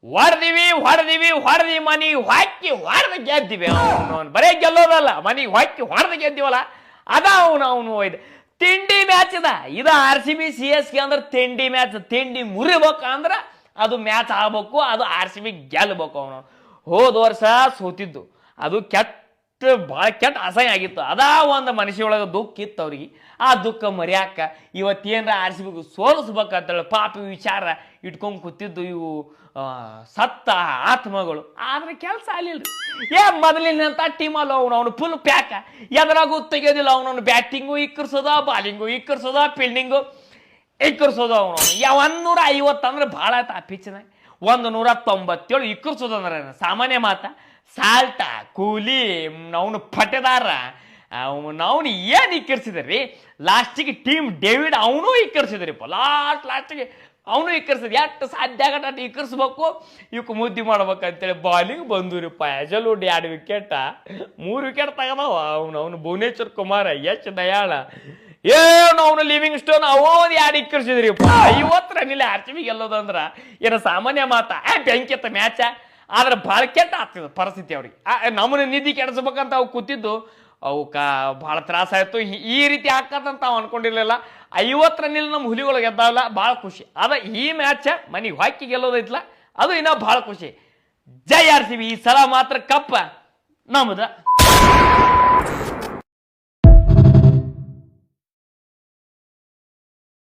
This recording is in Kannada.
ಹೊಡೆದಿವಿ ಮನಿಗೆ ಹಾಕಿ ಹೊಡೆದ ಗೆದ್ದಿವಿ. ಅವನು ಬರೇ ಗೆಲ್ಲೋದಲ್ಲ, ಮನಿಗೆ ಹಾಕಿ ಹೊಡೆದ ಗೆದ್ದಿವಲ್ಲ ಅದ ಅವನು ಒಯ್ದು ತಿಂಡಿ ಮ್ಯಾಚ್ ಇದು RCB CSK ಅಂದ್ರೆ ತಿಂಡಿ ಮ್ಯಾಚ್. ತಿಂಡಿ ಮುರಿಬೇಕು ಅಂದ್ರೆ ಅದು ಮ್ಯಾಚ್ ಆಗ್ಬೇಕು, ಅದು RCB ಗೆಲ್ಬೇಕು. ಅವನು ಹೋದ ವರ್ಷ ಸೋತಿದ್ದು ಅದು ಭಾಳ ಕೆಟ್ಟ ಅಸಹ್ಯ ಆಗಿತ್ತು. ಅದಾ ಒಂದು ಮನುಷ್ಯ ಒಳಗೆ ದುಃಖ ಇತ್ತು ಅವ್ರಿಗೆ. ಆ ದುಃಖ ಮರ್ಯಾಕ ಇವತ್ತೇನ್ರ RCB ಸೋಲಿಸ್ಬೇಕಂತೇಳಿ ಪಾಪಿ ವಿಚಾರ ಇಟ್ಕೊಂಡು ಕೂತಿದ್ದು ಇವು ಸತ್ತ ಆತ್ಮಗಳು. ಆದ್ರೆ ಕೆಲಸ ಆಗ್ಲಿಲ್ರಿ. ಮೊದಲಿನಂತ ಟೀಮಲ್ಲಿ ಅವನು ಫುಲ್ ಪ್ಯಾಕ, ಎದ್ರಾಗೂ ತೆಗೆಯೋದಿಲ್ಲ. ಅವನವನು ಬ್ಯಾಟಿಂಗು ಇಕ್ಕರ್ಸೋದ, ಬಾಲಿಂಗು ಇಕ್ಕರ್ಸೋದ, ಫೀಲ್ಡಿಂಗು ಇಕ್ಕರ್ಸೋದು. ಅವನು 150 ಅಂದ್ರೆ ಭಾಳ ಆಯ್ತು. ಆ ಪಿಚ್ನಾಗ 197 ಇಕ್ಕರ್ಸೋದಂದ್ರೆ ಸಾಮಾನ್ಯ ಮಾತ. ಸಾಲ್ಟ ಕೂಲಿ ಅವನು ಪಟ್ಟೆದಾರ ಅವನು ಏನು ಇಕ್ಕರ್ಸಿದ್ರಿ. ಲಾಸ್ಟಿಗೆ ಟೀಮ್ ಡೇವಿಡ್ ಅವನು ಇಕ್ಕರ್ಸಿದ್ರಿಪ್ಪ. ಲಾಸ್ಟಿಗೆ ಅವನು ಇಕ್ಕರ್ಸಿದ್. ಎಷ್ಟು ಸಾಧ್ಯ ಆಗಟ ಇಕ್ಕರ್ಸ್ಬೇಕು, ಇವಕ್ಕೆ ಮುದ್ದಿ ಮಾಡ್ಬೇಕಂತೇಳಿ ಬಾಲಿಂಗ್ ಬಂದೂರಿಪ್ಪ. ಯಜಲುಡ್ 2 ವಿಕೆಟ್, 3 ವಿಕೆಟ್ ತಗದವ. ಅವನು ಭುವನೇಶ್ವರ್ ಕುಮಾರ್, ಎಚ್ ದಯಾಳ, ಅವನು ಲಿವಿಂಗ್ ಸ್ಟೋನ್ ಅವನು 2 ಇಕ್ಕರ್ಸಿದ್ರಿಪ್ಪ. 50 ರನ್ನಿಲ್ಲ RCB ಗೆಲ್ಲೋದಂದ್ರ ಏನೋ ಸಾಮಾನ್ಯ ಮಾತ. ಬೆಂಕಿತ್ತ ಮ್ಯಾಚ. ಆದ್ರೆ ಭಾಳ ಕೆಟ್ಟ ಆಗ್ತದೆ ಪರಿಸ್ಥಿತಿ ಅವ್ರಿಗೆ. ನಮ್ಮನ್ನ ನಿಧಿ ಕೆಡಿಸ್ಬೇಕಂತ ಅವು ಕೂತಿದ್ದು ಅವಕ್ಕ ಭಾಳ ತ್ರಾಸಾಯ್ತು. ಈ ರೀತಿ ಆಗ್ತದಂತ ನಾವು ಅನ್ಕೊಂಡಿರ್ಲಿಲ್ಲ. 50 ರನ್ನಿಲ್ಲ ನಮ್ಮ ಹುಲಿಗಳು ಗೆದ್ದಾವಲ್ಲ, ಭಾಳ ಖುಷಿ ಅದ. ಈ ಮ್ಯಾಚ್ ಮನೆಗೆ ಹಾಕಿ ಗೆಲ್ಲೋದೈತ್ಲ, ಅದು ಇನ್ನೂ ಭಾಳ ಖುಷಿ. ಜೈ RCB. ಈ ಸಲ ಮಾತ್ರ ಕಪ್ಪ ನಮ್ದು.